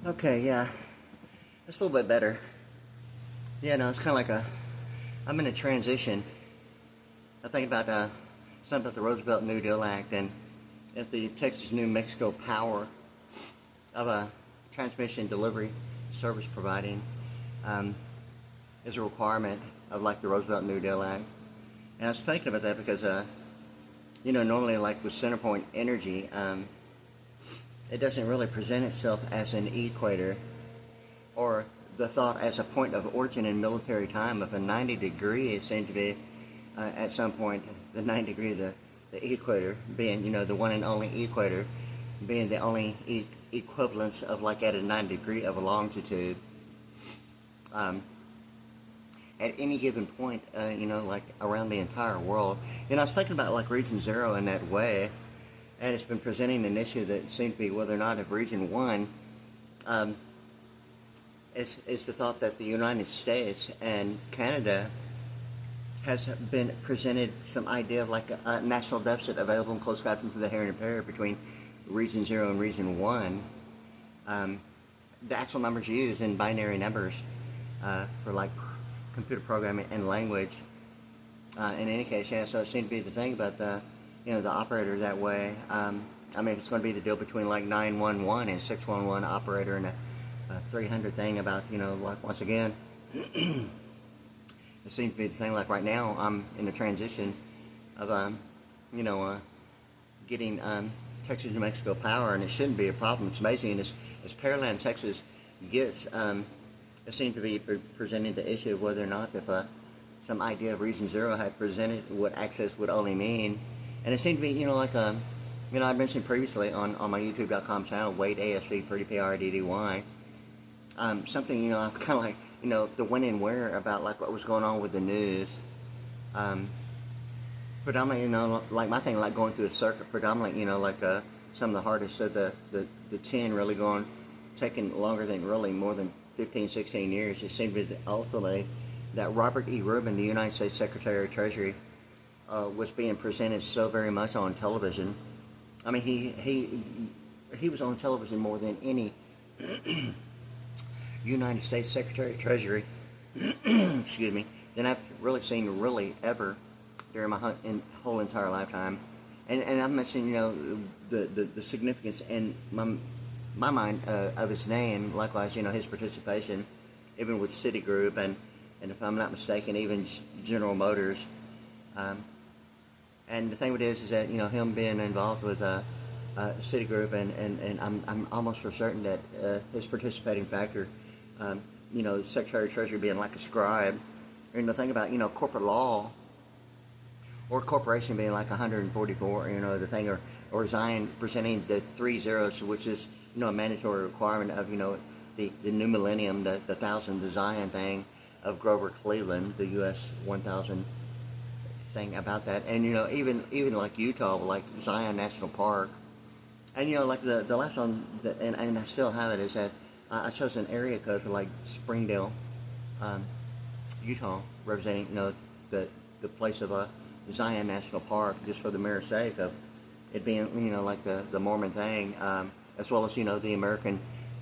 Okay, yeah, it's a little bit better. Yeah, no, it's kind of like I'm in a transition. I think about something about the Roosevelt New Deal Act, and if the Texas New Mexico power of a transmission delivery service providing is a requirement of like the Roosevelt New Deal Act. And I was thinking about that because, normally like with Centerpoint Energy, it doesn't really present itself as an equator or the thought as a point of origin in military time of a 90 degree. It seemed to be at some point the 90 degree, the equator being, the one and only equator, being the only equivalence of like at a 90 degree of a longitude. At any given point, like around the entire world. I was thinking about like Region 0 in that way, and it's been presenting an issue that seems to be whether or not if Region 1 is the thought that the United States and Canada has been presented some idea of like a national deficit available in close guidance for the hair and hair between Region 0 and Region 1. The actual numbers used in binary numbers for like computer programming and language. In any case, yeah, so it seemed to be the thing about the operator that way. It's going to be the deal between like 911 and 611 operator and a 300 thing about, like once again, it seems to be the thing like right now I'm in the transition of, getting Texas, New Mexico power, and it shouldn't be a problem. It's amazing, and as Pearland, Texas gets, it seemed to be presenting the issue of whether or not if some idea of Region 0 had presented what access would only mean. And it seemed to be, I mentioned previously on my YouTube.com channel, WadeASVPriddy, P-R-I-D-D-Y, something, I'm kind of like, the when and where about like what was going on with the news. Predominantly, like my thing, like going through a circuit, predominantly, like some of the hardest of the 10 really taking longer than really more than 15, 16 years. It seemed to be ultimately that Robert E. Rubin, the United States Secretary of Treasury, was being presented so very much on television. I mean, he was on television more than any United States Secretary of Treasury, excuse me, than I've really seen ever during my whole entire lifetime. And I'm mentioning, the significance in my mind of his name, likewise, his participation, even with Citigroup, and if I'm not mistaken, even General Motors. And the thing with it is that, him being involved with Citigroup, and I'm almost for certain that his participating factor, Secretary of Treasury being like a scribe, and the thing about, corporate law, or corporation being like 144, the thing, or Zion presenting the 3 zeros, which is, a mandatory requirement of, the new millennium, the 1,000, the Zion thing of Grover Cleveland, the U.S. 1,000 thing about that. And, even like Utah, like Zion National Park. And, like the last one, and I still have it, is that I chose an area code for like Springdale, Utah, representing, the place of Zion National Park, just for the mere sake of it being, like the Mormon thing, as well as, the American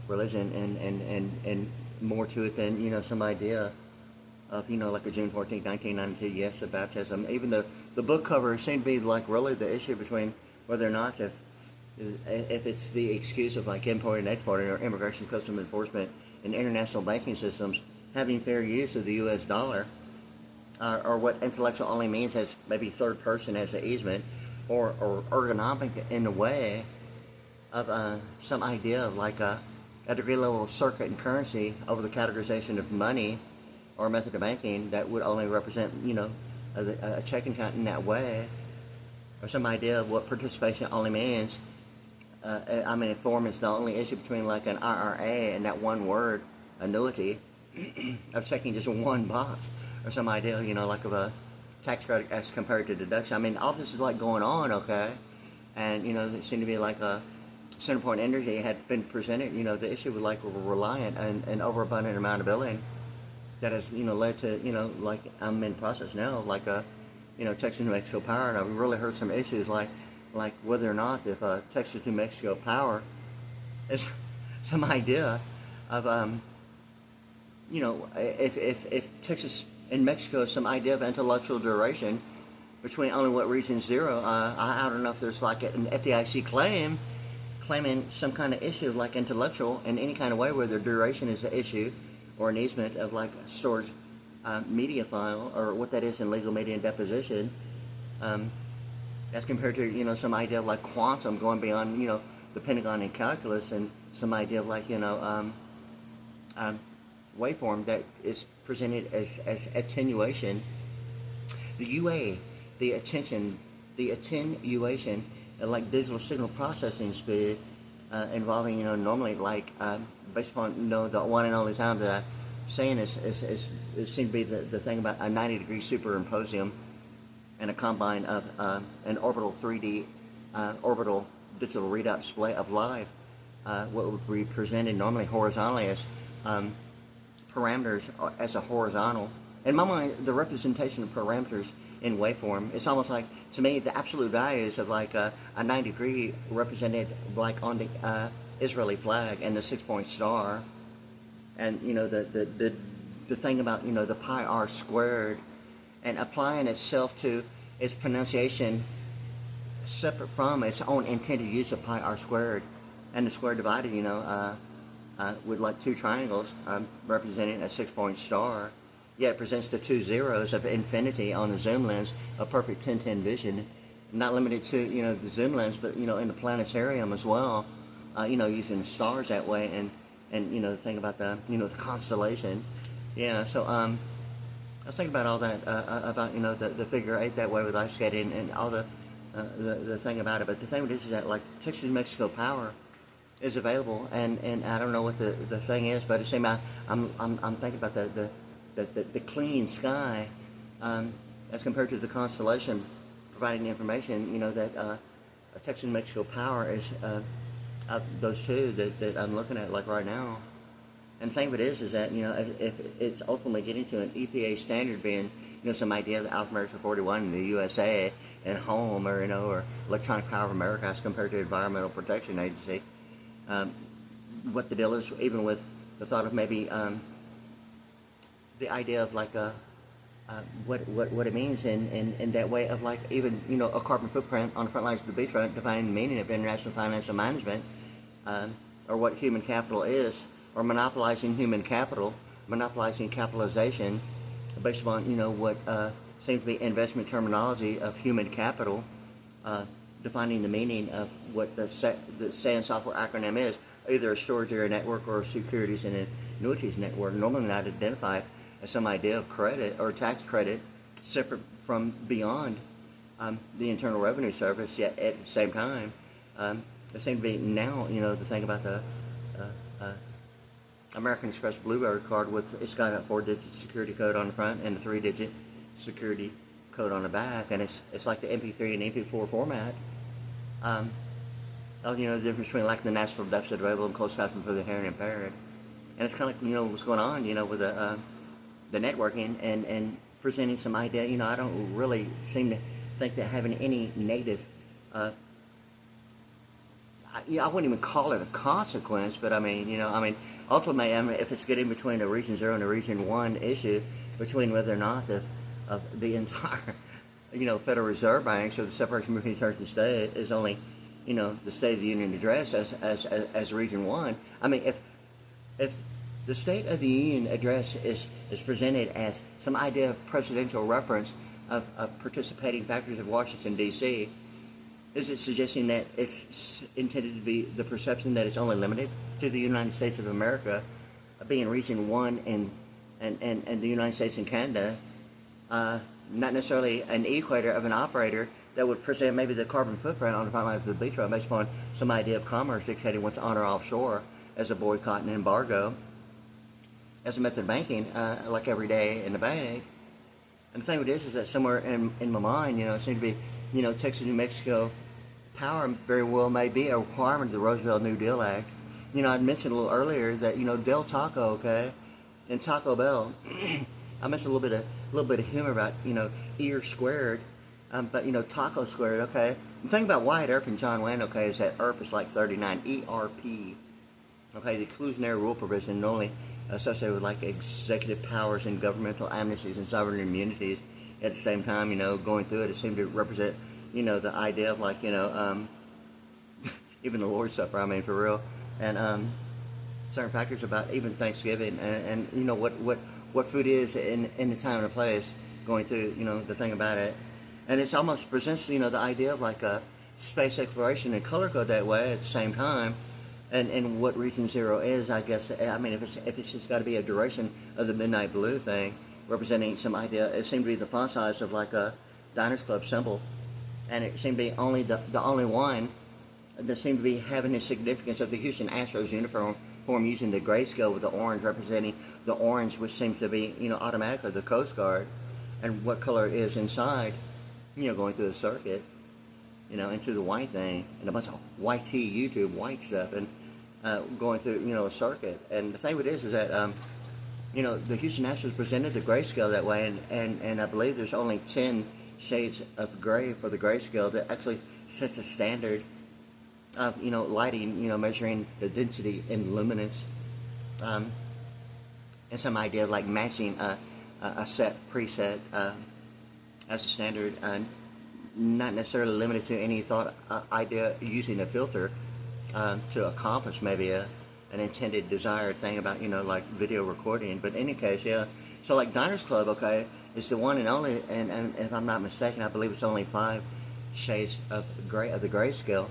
religion, and more to it than, some idea of, like a June 14th, 1992, yes, of baptism. Even the book cover seemed to be like really the issue between whether or not if it's the excuse of like importing and exporting, or immigration, customs enforcement, and international banking systems having fair use of the U.S. dollar, or what intellectual only means as maybe third person as an easement, or ergonomic in a way of some idea of like a degree level of circuit and currency over the categorization of money or method of banking that would only represent, a checking account in that way, or some idea of what participation only means. Form is the only issue between like an IRA and that one word, annuity, of checking just one box, or some idea, like of a tax credit as compared to deduction. All this is like going on, okay, and it seemed to be like a Centerpoint Energy had been presented, the issue was like reliant and an overabundant amount of billing that has, led to, like I'm in process now, like Texas, New Mexico Power, and I've really heard some issues like whether or not if Texas, New Mexico Power is some idea of if Texas and Mexico has some idea of intellectual duration between only what region zero, I don't know if there's like an FDIC claiming some kind of issue of like intellectual in any kind of way where their duration is the issue, or an easement of like storage media file, or what that is in legal media and deposition, as compared to some idea of like quantum going beyond the Pentagon and calculus, and some idea of like waveform that is presented as attenuation. The UA, the attenuation, like digital signal processing speed, involving normally like based upon the one and only time that I'm saying is it seemed to be the thing about a 90-degree superimposium and a combine of an orbital 3D orbital digital readout display of light, what would be presented normally horizontally as parameters as a horizontal. In my mind, the representation of parameters in waveform, it's almost like, to me, the absolute values of like a 90-degree represented like on the Israeli flag and the 6-point star, and the thing about the pi r squared, and applying itself to its pronunciation separate from its own intended use of pi r squared, and the square divided with like two triangles representing a 6-point star. Yet it presents the two zeros of infinity on the zoom lens, a perfect 10-10 vision, not limited to the zoom lens, but in the planetarium as well, using stars that way, and the thing about the the constellation. Yeah, so I was thinking about all that about the figure 8 that way with ice skating and all the thing about it. But the thing is that like Texas New Mexico power is available, and I don't know what the thing is, but at the same time I'm thinking about the clean sky as compared to the constellation providing the information that Texas New Mexico power is those two that I'm looking at like right now. And the thing of it is that if it's ultimately getting to an EPA standard being some idea of Alpha America 41 in the USA and home, or Electronic Power of America as compared to Environmental Protection Agency, what the deal is, even with the thought of maybe the idea of like what it means in that way of like even a carbon footprint on the front lines of the beachfront, defining the meaning of international financial management, or what human capital is, or monopolizing human capital, monopolizing capitalization based upon what seems to be investment terminology of human capital, defining the meaning of what the SAN software acronym is, either a storage area network or a securities and annuities network, normally not identified as some idea of credit or tax credit separate from beyond the Internal Revenue Service, yet at the same time there seems to be now the thing about the American Express Bluebird card it's got a 4-digit security code on the front and a 3-digit security code on the back, and it's like the MP3 and MP4 format. The difference between like the national deficit available and closed caption for the hearing impaired, and it's kind of like what's going on with the networking and presenting some idea. I don't really seem to think that having any native I wouldn't even call it a consequence, but ultimately, if it's getting between a region 0 and a region 1 issue, between whether or not the entire, Federal Reserve banks or the separation between church and state is only, the State of the Union address as region 1. If the State of the Union address is presented as some idea of presidential reference of participating factors of Washington, D.C., is it suggesting that it's intended to be the perception that it's only limited to the United States of America, being region 1 and the United States and Canada, not necessarily an equator of an operator that would present maybe the carbon footprint on the front lines of the beach road based upon some idea of commerce dictating what's on or offshore as a boycott and embargo, as a method of banking, like every day in the bank. And the thing with this is that somewhere in my mind, it seems to be, Texas, New Mexico power very well may be a requirement of the Roosevelt New Deal Act. I'd mentioned a little earlier that, Del Taco, okay, and Taco Bell, I mentioned a little bit of humor about, ear squared, but, taco squared, okay. The thing about Wyatt Earp and John Wayne, okay, is that Earp is like 39, ERP, Okay, the exclusionary rule provision normally associated with like executive powers and governmental amnesties and sovereign immunities. At the same time, going through it, it seemed to represent, the idea of like, even the Lord's Supper. I mean, for real, and certain factors about even Thanksgiving, and what food is in the time and the place. Going through, the thing about it, and it's almost presents, the idea of like a space exploration and color code that way at the same time. And what Region Zero is, I guess. I mean, if it's just got to be a duration of the midnight blue thing, representing some idea. It seemed to be the font size of like a Diners Club symbol, and it seemed to be only the only one that seemed to be having the significance of the Houston Astros uniform using the grayscale with the orange representing the orange, which seems to be automatically the Coast Guard, and what color is inside, going through the circuit. Into the white thing, and a bunch of white YouTube white stuff, and going through, a circuit. And the thing with it is that, the Houston Astros presented the grayscale that way, and I believe there's only 10 shades of gray for the grayscale that actually sets a standard of, lighting, measuring the density in luminance, and some idea of like matching a set preset as a standard, not necessarily limited to any thought idea using a filter to accomplish maybe an intended desired thing about like video recording. But in any case, yeah. So like Diners Club, okay, is the one and only, and if I'm not mistaken, I believe it's only 5 shades of gray of the grayscale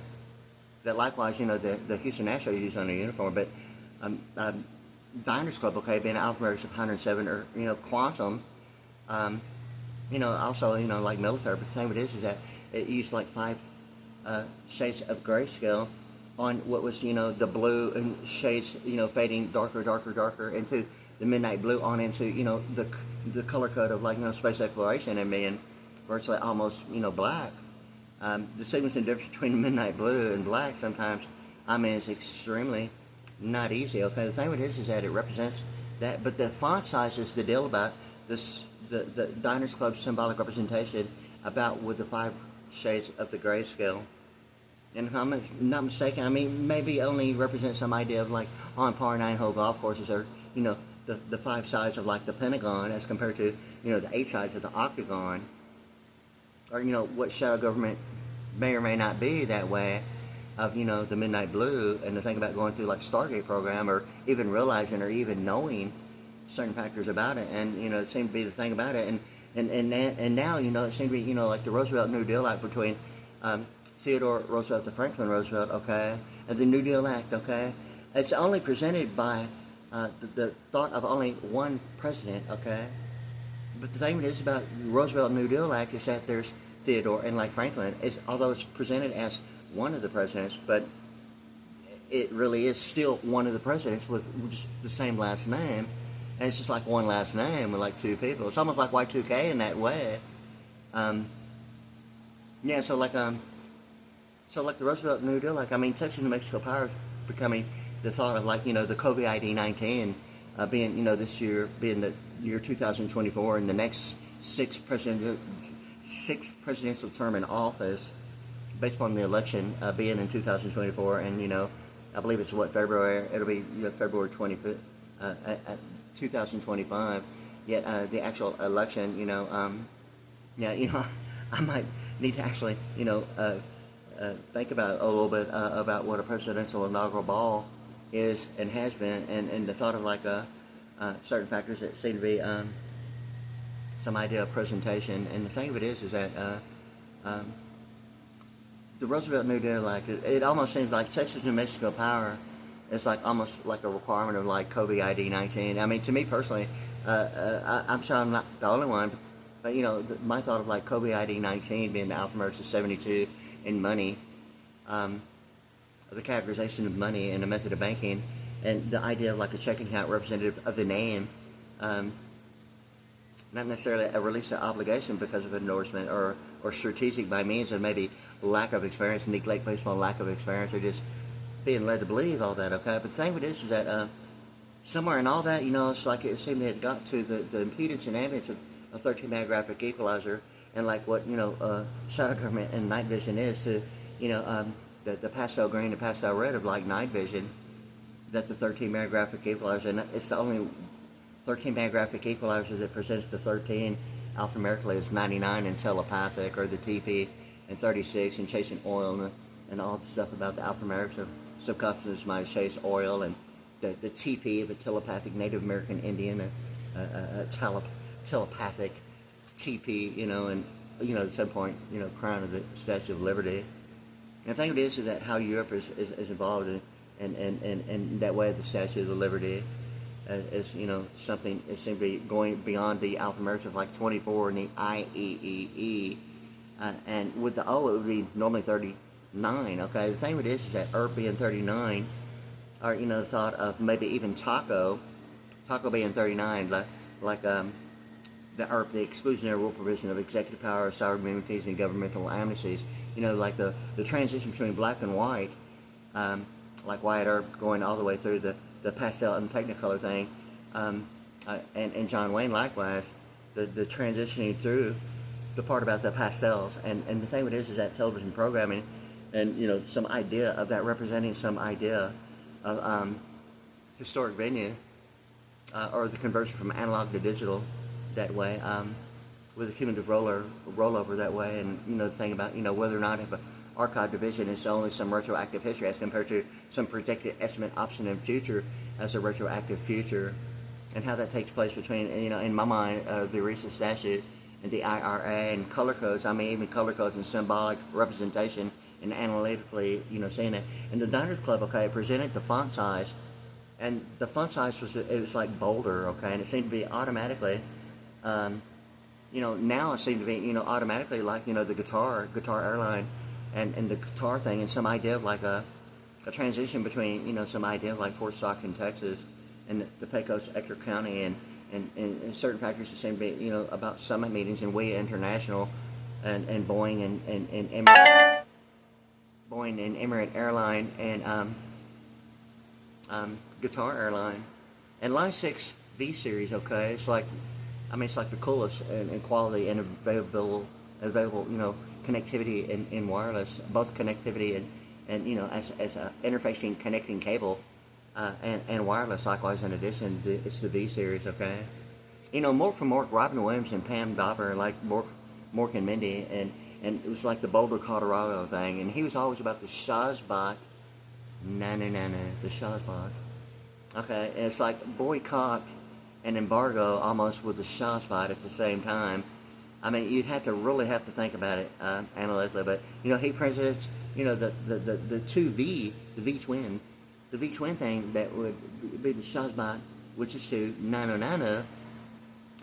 that likewise the Houston Astros use on their uniform. But Diners Club, okay, being alphabetics of 107 or quantum. Also, like military, but the thing with it is that it used like 5 shades of grayscale on what was, the blue and shades, fading darker into the midnight blue on into, the color code of like, space exploration and being virtually almost, black. The sequence and difference between midnight blue and black sometimes, I mean, it's extremely not easy, okay? The thing with it is that it represents that, but the font size is the deal about this. The Diners Club symbolic representation about with the 5 shades of the grayscale. And if I'm not mistaken, I mean, maybe only represents some idea of like on par 9-hole golf courses or, the 5 sides of like the pentagon as compared to, the 8 sides of the octagon. Or, what shadow government may or may not be that way of, the midnight blue, and to think about going through like Stargate program or even realizing or even knowing certain factors about it, and it seemed to be the thing about it, and now it seemed to be like the Roosevelt New Deal Act between Theodore Roosevelt and Franklin Roosevelt, okay, and the New Deal Act, okay, it's only presented by the thought of only one president, okay, but the thing is about Roosevelt New Deal Act is that there's Theodore and like Franklin, although it's presented as one of the presidents, but it really is still one of the presidents with just the same last name. And it's just like one last name with like 2 people. It's almost like Y2K in that way. Yeah, so like the Roosevelt New Deal, like, I mean, Texas New Mexico Power is becoming the thought of like, the COVID-19 being, this year being the year 2024 and the next 6th presidential term in office based upon the election being in 2024. And, I believe it's February, it'll be February 25th. 2025, yet the actual election, I might need to actually, think about a little bit about what a presidential inaugural ball is and has been, and the thought of like certain factors that seem to be some idea of presentation. And the thing of it is that the Roosevelt New Deal, like it almost seems like Texas New Mexico Power. It's like almost like a requirement of like COVID-19. I mean, to me personally, I'm sure I'm not the only one, but my thought of like COVID-19 being the alphanumerics of 72 in money, the categorization of money and the method of banking, and the idea of like a checking account representative of the name, not necessarily a release of obligation because of endorsement or strategic by means of maybe lack of experience, neglect based on lack of experience, or just being led to believe all that, okay? But the thing with this is that somewhere in all that, it's like it seemed it got to the impedance and ambience of a 13-digraphic equalizer, and like what, shadow government and night vision is to, the pastel green and pastel red of like night vision, that the 13-band graphic equalizer, and it's the only 13-band graphic equalizer that presents the 13 alphanumerically as 99 in telepathic, or the TP, and 36 in chasing oil, and all the stuff about the alphanumerics of subconscious mind, chase oil, and the TP of a telepathic Native American Indian, a telepathic TP, and at some point, crown of the Statue of Liberty. And the thing is that how Europe is involved in that way of the Statue of the Liberty is something. It seems to be going beyond the alphanumerics of like 24 and the IEEE, and with the O it would be normally 39. Okay, the thing with this is that ERP being 39, or the thought of maybe even Taco being 39, like the ERP, the exclusionary rule provision of executive power, sovereign immunities, and governmental amnesties. Like the transition between black and white, like Wyatt Earp going all the way through the pastel and Technicolor thing, and John Wayne likewise, the transitioning through the part about the pastels, and the thing with it is that television programming, and some idea of that representing some idea of historic venue, or the conversion from analog to digital that way, with a cumulative rollover that way, and the thing about whether or not if an archive division is only some retroactive history as compared to some predicted estimate option in future as a retroactive future, and how that takes place between in my mind the recent statute and the IRA and color codes. I mean, even color codes and symbolic representation and analytically seeing it. And the Diners Club, okay, presented the font size, and the font size was like bolder, okay, and it seemed to be automatically. Now it seems to be, automatically like, the guitar airline and the guitar thing, and some idea of like a transition between, some idea of like Fort Stockton, Texas, and the Pecos, Ector County, and certain factors that seem to be, about summit meetings and WadeA International, and Boeing and Emirate Airline, and Guitar Airline, and Line 6 V Series, okay, it's like the coolest and quality and available, connectivity in wireless, both connectivity and as a interfacing connecting cable, and wireless likewise. In addition, it's the V Series, okay. Mork from Mork, Robin Williams and Pam Dauber, like Mork and Mindy, and it was like the Boulder, Colorado thing, and he was always about the Shazbot, the Shazbot, okay, and it's like boycott and embargo almost with the Shazbot at the same time. I mean, you'd really have to think about it analytically, but he presents the the V twin thing that would be the Shazbot, which is to nano,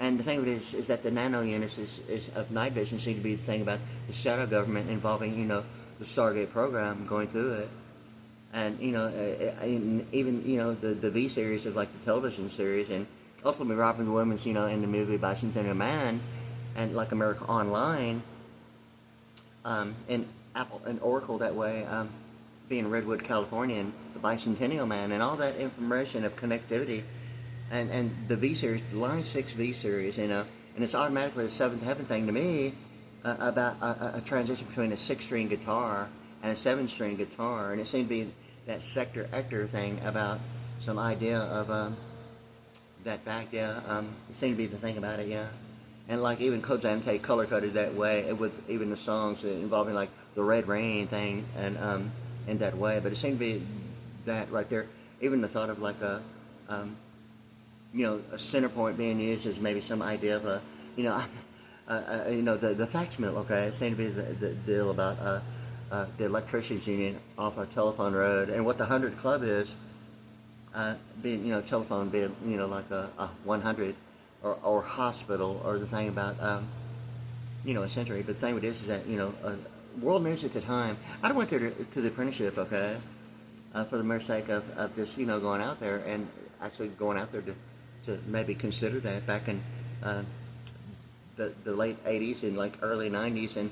and the thing of it is that the nano units is of night vision seem to be the thing about the shadow government involving the Stargate program going through it, and even the V series is like the television series, and ultimately Robin Williams in the movie Bicentennial Man, and like America Online, and Apple and Oracle that way, being Redwood, California, and the Bicentennial Man, and all that information of connectivity, and the V series, Line 6 V series, and it's automatically a Seventh Heaven thing to me, about a transition between a 6-string guitar and a 7-string guitar, and it seemed to be that Sector Ector thing about some idea of that fact, yeah. It seemed to be the thing about it, yeah. And like even Cozante color coded that way, with even the songs involving like the Red Rain thing, and in that way. But it seemed to be that right there. Even the thought of like a center point being used as maybe some idea of the fax mill. Okay, it seemed to be the deal about the electricians union off a telephone road, and what the 100 Club is. Being telephone being like a 100 or hospital, or the thing about a century. But the thing with this is that world news at the time. I went there to the apprenticeship, okay, for the mere sake of just going out there, and actually going out there to maybe consider that back in the late 80s and like early 90s, and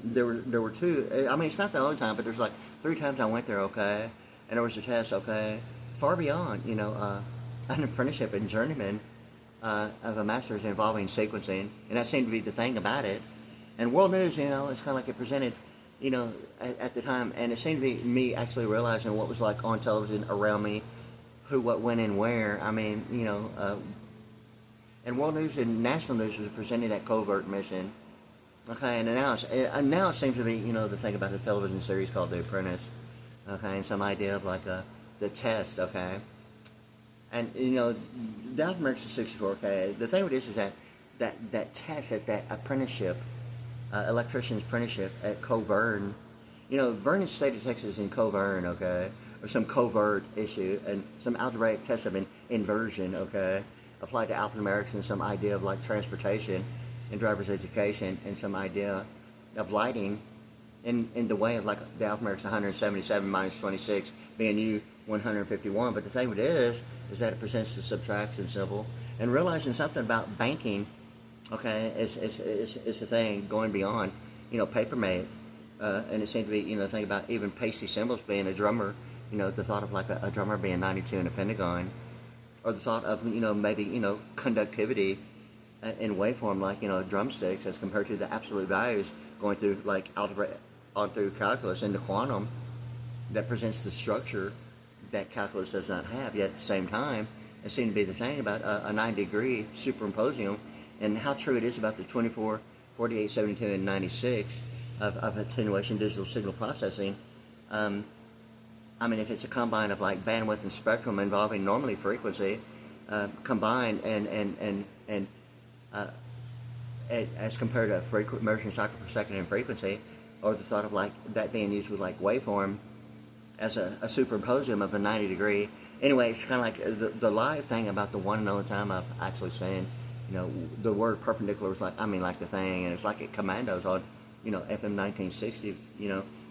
there were two. I mean, it's not the only time, but there's like 3 times I went there, okay, and there was a test, okay. Far beyond, an apprenticeship and journeyman of a master's involving sequencing, and that seemed to be the thing about it. And world news, it's kind of like it presented, at the time, and it seemed to be me actually realizing what was like on television around me, who, what, when, and where. I mean, and world news and national news was presenting that covert mission. Okay, and now it seems to be, the thing about the television series called The Apprentice. Okay, and some idea of like the test. Okay, and Dallas American 64. Okay, the thing with this is that test at that apprenticeship, electrician's apprenticeship at Covern. Vernon State of Texas in Covern. Okay, or some covert issue and some algebraic test of inversion. Okay, applied to African Americans, some idea of like transportation and driver's education, and some idea of lighting in the way of like the alphanumeric's 177 minus 26 being U 151. But the thing with it is that it presents the subtraction symbol, and realizing something about banking, okay, is the thing going beyond, paper made, and it seemed to be, the thing about even pasty symbols being a drummer, the thought of like a drummer being 92 in a pentagon, or the thought of, maybe, conductivity in waveform like, drumsticks as compared to the absolute values going through like algebra on through calculus into quantum that presents the structure that calculus does not have. Yet at the same time, it seemed to be the thing about a 90-degree superimposium, and how true it is about the 24, 48, 72, and 96 of attenuation digital signal processing. I mean, if it's a combine of like bandwidth and spectrum involving normally frequency, combined and as compared to motion cycle per second in frequency, or the thought of like that being used with like waveform as a superimposium of a 90-degree. Anyway, it's kind of like the live thing about the one and only time I've actually seen, the word perpendicular was like, like the thing, and it's like it commandos on, FM 1960,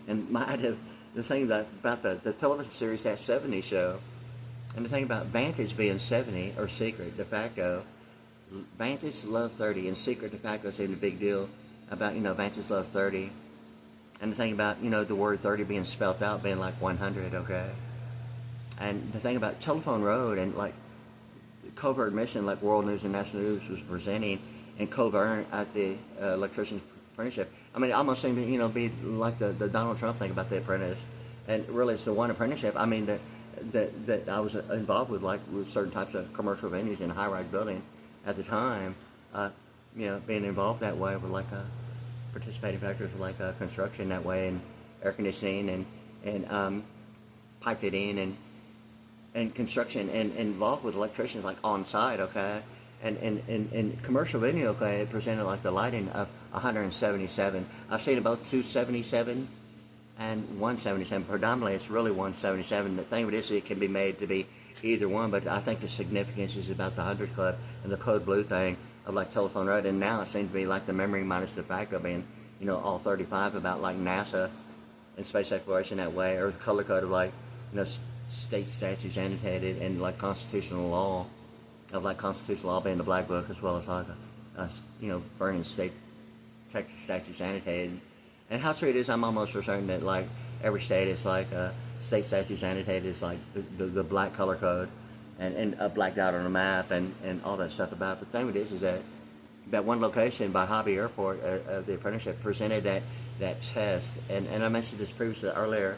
and my idea, the thing about the television series, that 70s show, and the thing about Vantage being 70, or Secret, de facto, Vantage Love 30, and Secret de facto seemed a big deal about, Vantage Love 30, and the thing about, the word 30 being spelt out being like 100, okay, and the thing about Telephone Road and like covert mission like World News and National News was presenting, and covert at the electrician's apprenticeship. It almost seemed to, be like the Donald Trump thing about The Apprentice, and really it's the one apprenticeship, that I was involved with, like with certain types of commercial venues in high-rise building at the time, being involved that way with like participating factors with like construction that way, and air conditioning and pipe fitting and construction, and involved with electricians like on site, okay, and commercial venue, okay, it presented like the lighting of 177. I've seen about 277 and 177. Predominantly, it's really 177. The thing with this, it can be made to be either one, but I think the significance is about the 100 Club and the code blue thing of like Telephone Road, and now it seems to be like the memory minus de facto being, all 35 about like NASA and space exploration that way, or the color code of like, state statutes annotated, and like constitutional law of like constitutional law being the black book, as well as like Vernon State Texas statutes annotated. And how true it is, I'm almost for certain that like every state is like state statutes annotated is like the black color code, and a black dot on a map, and all that stuff about it. The thing with this is that one location by Hobby Airport of the apprenticeship presented that test, and I mentioned this previously earlier,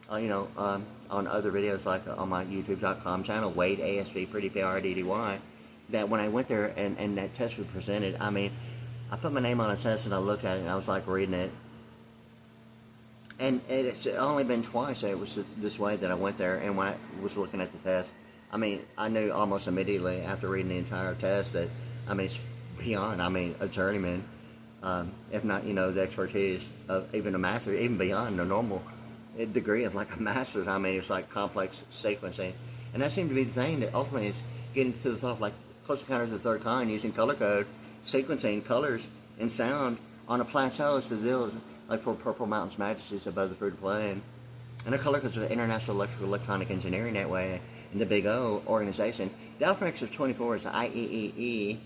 on other videos like on my YouTube.com channel, WadeASVPriddy, Priddy, that when I went there and that test was presented, I put my name on a test and I looked at it and I was like reading it. And it's only been twice that it was this way that I went there, and when I was looking at the test, I knew almost immediately after reading the entire test that, it's beyond, a journeyman, if not, the expertise of even a master, even beyond the normal degree of like a master's. It's like complex sequencing. And that seemed to be the thing that ultimately is getting to the thought of like Close Encounters of the Third Kind, using color code, sequencing colors and sound on a plateau is the deal, like for Purple Mountain's Majesties above the Fruited Plain. And the color codes of the International Electronic Engineering that way, and the Big O organization. The alphabetics of 24 is the IEEE,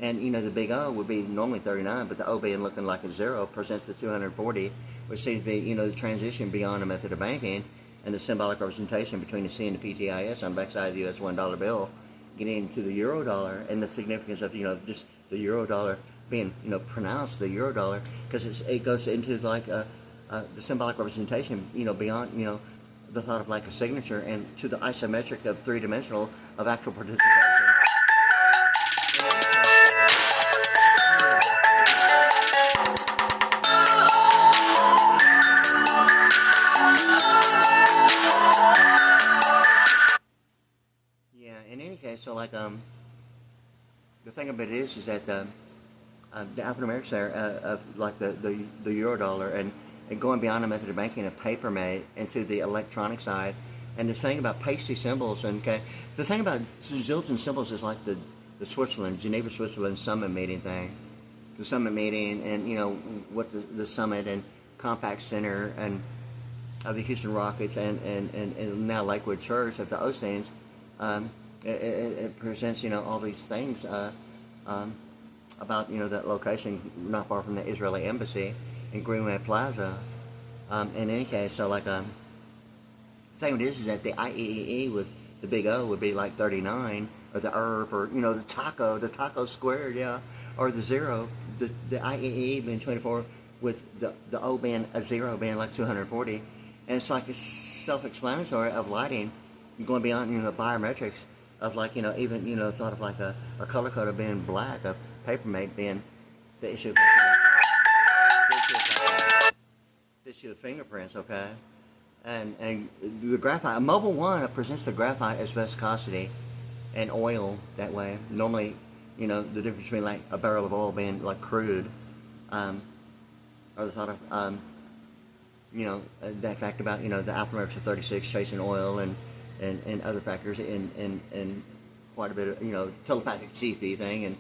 and the Big O would be normally 39, but the O being looking like a 0 presents the 240, which seems to be, the transition beyond the method of banking, and the symbolic representation between the C and the PTIS on the backside of the US $1 bill, getting into the euro dollar, and the significance of, just the euro dollar being, pronounced the euro dollar, because it goes into like the symbolic representation, beyond, the thought of like a signature, and to the isometric of three-dimensional of actual participation. Yeah, in any case, so like the thing about it is that the African Americans there of like the euro dollar and going beyond the method of banking of paper made into the electronic side, and the thing about pasty symbols, and okay, the thing about zillion symbols is like the Switzerland, Geneva, Switzerland summit meeting thing, the summit meeting, and you know what the summit and Compact Center and of the Houston Rockets and now Lakewood Church of the Osteens. It presents, you know, all these things about, you know, that location not far from the Israeli embassy in Greenway Plaza. In any case, so like the thing is that the IEEE with the big O would be like 39, or the ERP, or you know the taco squared, yeah, or the zero, the IEEE being 24 with the O being a zero being like 240, and it's like it's self-explanatory of lighting, going beyond, you know, biometrics of like, you know, even, you know, thought of like a color code of being black, a paper mate being the issue of the issue of fingerprints, okay, and the graphite. Mobile One presents the graphite as viscosity and oil that way. Normally, you know, the difference between like a barrel of oil being like crude, or the thought of you know, that fact about, you know, the Alpha 36 chasing oil and other factors in quite a bit of, you know, telepathic CP thing,